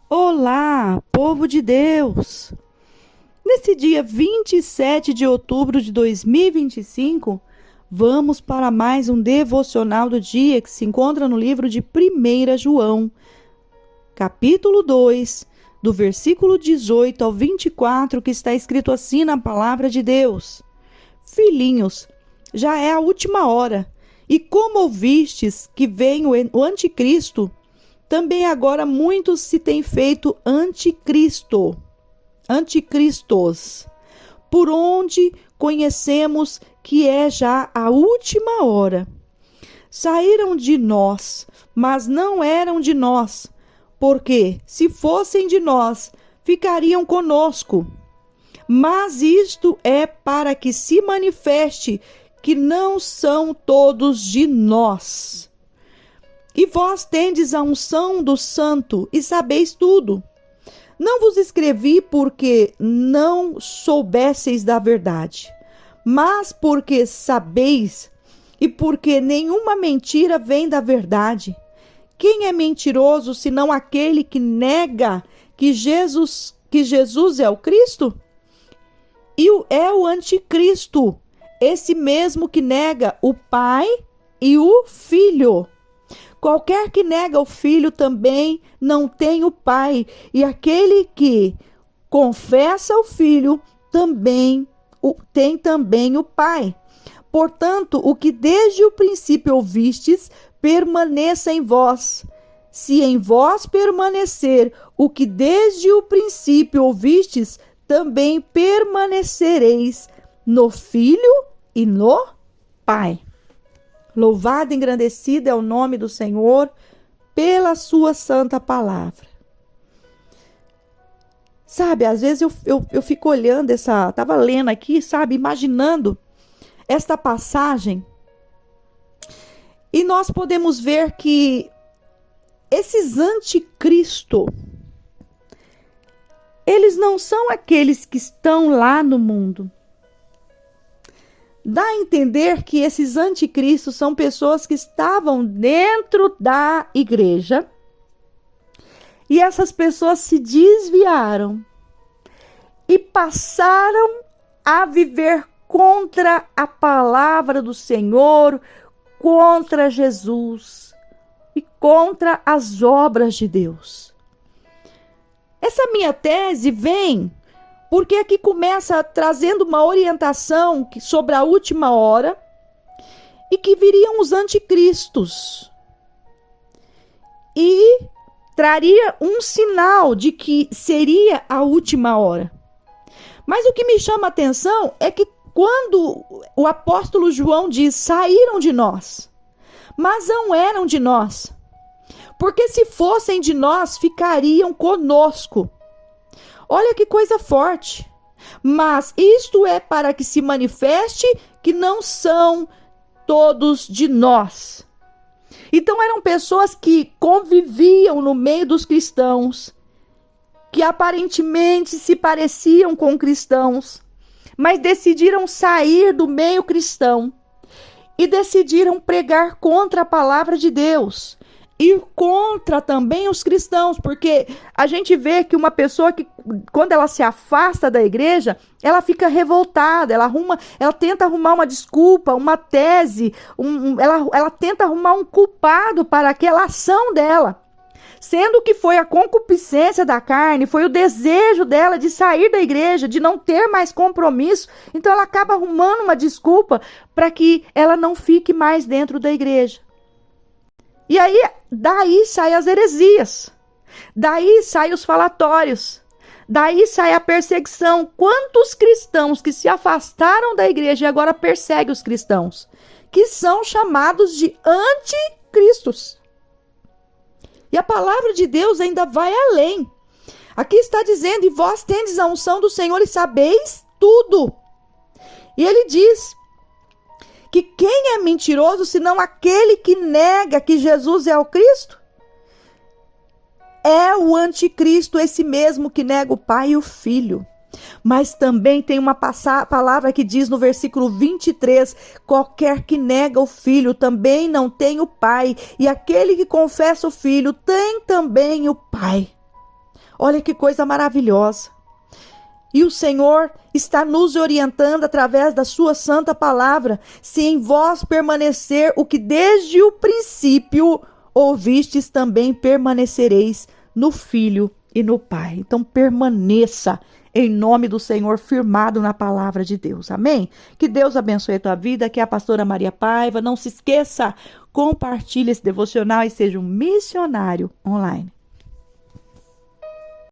Olá, povo de Deus! Nesse dia 27 de outubro de 2025, vamos para mais um devocional do dia que se encontra no livro de 1 João, capítulo 2, do versículo 18 ao 24, que está escrito assim na palavra de Deus: Filhinhos, já é a última hora, e como ouvistes que vem o anticristo, também agora muitos se têm feito anticristos, por onde conhecemos que é já a última hora. Saíram de nós, mas não eram de nós, porque se fossem de nós, ficariam conosco. Mas isto é para que se manifeste que não são todos de nós. E vós tendes a unção do Santo e sabeis tudo. Não vos escrevi porque não soubesseis da verdade, mas porque sabeis e porque nenhuma mentira vem da verdade. Quem é mentiroso senão aquele que nega que Jesus é o Cristo? E é o anticristo, esse mesmo que nega o Pai e o Filho. Qualquer que nega o Filho também não tem o Pai, e aquele que confessa o Filho tem também o Pai. Portanto, o que desde o princípio ouvistes, permaneça em vós. Se em vós permanecer o que desde o princípio ouvistes, também permanecereis no Filho e no Pai. Louvado e engrandecido é o nome do Senhor pela sua santa palavra. Sabe, às vezes eu fico olhando estava lendo aqui, sabe, imaginando esta passagem, e nós podemos ver que esses anticristo, eles não são aqueles que estão lá no mundo. Dá a entender que esses anticristos são pessoas que estavam dentro da igreja e essas pessoas se desviaram e passaram a viver contra a palavra do Senhor, contra Jesus e contra as obras de Deus. Essa minha tese vem porque aqui começa trazendo uma orientação sobre a última hora e que viriam os anticristos. E traria um sinal de que seria a última hora. Mas o que me chama a atenção é que quando o apóstolo João diz, saíram de nós, mas não eram de nós. Porque se fossem de nós, ficariam conosco. Olha que coisa forte. Mas isto é para que se manifeste que não são todos de nós. Então eram pessoas que conviviam no meio dos cristãos, que aparentemente se pareciam com cristãos, mas decidiram sair do meio cristão e decidiram pregar contra a palavra de Deus. E contra também os cristãos, porque a gente vê que uma pessoa que, quando ela se afasta da igreja, ela fica revoltada, ela tenta arrumar uma desculpa, uma tese, ela tenta arrumar um culpado para aquela ação dela, sendo que foi a concupiscência da carne, foi o desejo dela de sair da igreja, de não ter mais compromisso, então ela acaba arrumando uma desculpa para que ela não fique mais dentro da igreja. E aí, daí saem as heresias, daí saem os falatórios, daí sai a perseguição. Quantos cristãos que se afastaram da igreja e agora perseguem os cristãos, que são chamados de anticristos. E a palavra de Deus ainda vai além. Aqui está dizendo, e vós tendes a unção do Senhor e sabeis tudo. E ele diz que quem é mentiroso, senão aquele que nega que Jesus é o Cristo? É o anticristo, esse mesmo que nega o Pai e o Filho. Mas também tem uma palavra que diz no versículo 23, qualquer que nega o Filho também não tem o Pai, e aquele que confessa o Filho tem também o Pai. Olha que coisa maravilhosa. E o Senhor está nos orientando através da sua santa palavra. Se em vós permanecer o que desde o princípio ouvistes, também permanecereis no Filho e no Pai. Então permaneça em nome do Senhor, firmado na palavra de Deus. Amém? Que Deus abençoe a tua vida. Aqui é a pastora Maria Paiva. Não se esqueça, compartilhe esse devocional e seja um missionário online.